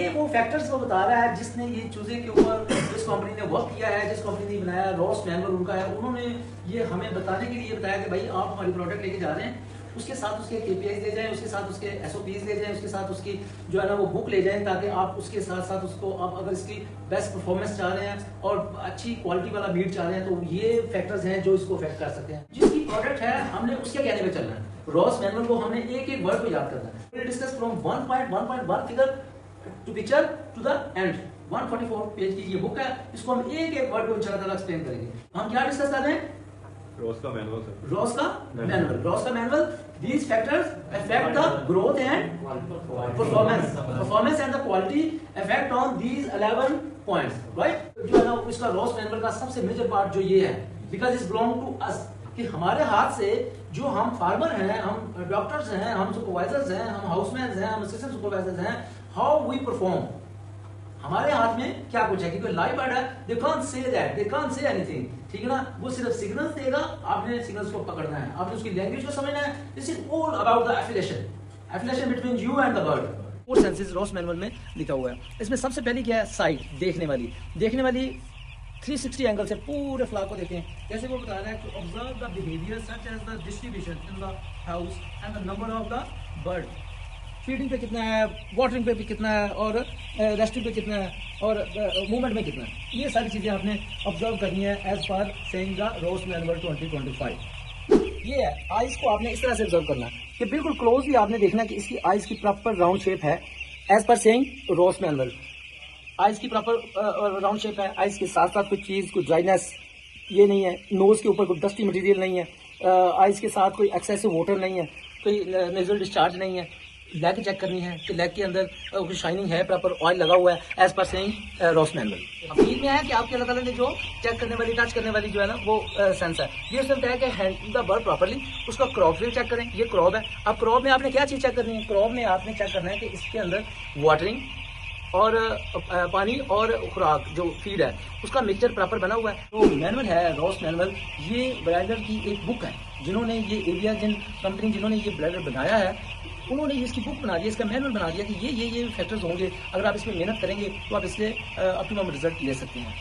ये वो फैक्टर्स को बता रहा है जिसने ये चूजे के ऊपर जिस कंपनी ने वर्क किया है, जिस कंपनी ने बनाया, रॉस मैनुअल उनका है, उन्होंने ये हमें बताने के लिए बताया कि भाई आप हमारी प्रोडक्ट लेके जा रहे हैं, उसके साथ उसके KPIs ले जाएं, उसके साथ उसके SOPs ले जाएं, उसके साथ उसकी जो है ना वो बुक ले जाएं, ताकि आप उसके साथ साथ उसको आप अगर इसकी बेस्ट परफॉर्मेंस चाह रहे हैं और अच्छी क्वालिटी वाला मीट चाह रहे हैं तो ये फैक्टर्स हैं जो इसको अफेक्ट कर सकते हैं। जिसकी प्रोडक्ट है हमने उसके कहने पे चलना है। रॉस मैनुअल को हमने एक एक वर्ड को याद करना है। Discuss from 1.1.1 figure to picture to the end. 144 page की ये बुक है, इसको हम एक एक वर्ड को इंशाल्लाह एक्सप्लेन करेंगे। हम क्या डिस्कस कर रहे हैं? रॉस का मैनुअल सर। रॉस का मैनुअल। रॉस का manual, these factors affect the growth and performance and the quality affect on these 11 points, right? जो है ना इसका रॉस मैनुअल का सबसे मेजर पार्ट जो ये है, because it belong to us, कि हमारे हाथ से जो हम फार्मर हैं, हम डॉक्टर्स हैं, हम सुपरवाइजर्स हैं, हम हाउसमैन हैं, हम असिस्टेंट सुपरवाइजर्स हैं, हाउ वी परफॉर्म, हमारे हाथ में क्या कुछ है। क्योंकि लाइव बर्ड है, they can't say that, they can't say anything, ठीक है ना। वो सिर्फ सिग्नल्स देगा, आपने सिग्नल्स को पकड़ना है, आपने उसकी लैंग्वेज को समझना है। This is all about the affiliation between you and the bird. Four senses Ross manual में लिखा हुआ है। इसमें सबसे पहली क्या है? साइट, देखने वाली 360 एंगल से पूरे फ्लॉक को देखें। जैसे वो बता रहा है कि observe the behaviour such as the distribution in the house and the number of the bird. Feeding पे कितना है, वाटरिंग पे भी कितना है, और रेस्टिंग पे कितना है, और मूवमेंट में कितना है। ये सारी चीज़ें आपने ऑब्जर्व करनी है as per saying the Ross manual 2025। ये है, आइज को आपने इस तरह से ऑब्जर्व करना है कि बिल्कुल क्लोजली आपने देखना कि इसकी आइज की प्रॉपर राउंड शेप है as per saying Ross manual. Eyes की प्रॉपर राउंड शेप है, आइज के साथ साथ कुछ चीज़, कुछ ड्राइनेस ये नहीं है, नोज के ऊपर कोई डस्टी मटेरियल नहीं है, आइज के साथ कोई एक्सेसिव वाटर नहीं है, कोई नेजल डिस्चार्ज नहीं है। लेग चेक करनी है कि लेग के अंदर कुछ शाइनिंग है, प्रॉपर ऑयल लगा हुआ है as per saying Ross manual. अमीर में है कि आपके अल्लाह ताला ने जो चेक करने वाली, टच करने वाली जो है ना वो सेंस है। ये उसमें बताया कि हैंडल द बर्ड प्रॉपरली, उसका क्रॉप भी चेक करें। ये क्रॉप है। अब क्रॉप में आपने क्या चीज़ चेक करनी है? क्रॉप में आपने चेक करना है कि इसके अंदर वाटरिंग और पानी और खुराक जो फीड है उसका मिक्सचर प्रॉपर बना हुआ है। तो मैनुअल है रॉस मैनुअल, ये ब्राइडर की एक बुक है। जिन्होंने ये एरिया, जिन कंपनी जिन्होंने ये ब्राइडर बनाया है, उन्होंने इसकी बुक बना दिया, इसका मैनुअल बना दिया कि ये फैक्टर्स होंगे। अगर आप इसमें मेहनत करेंगे तो आप इससे ऑप्टिमम रिजल्ट ले सकते हैं।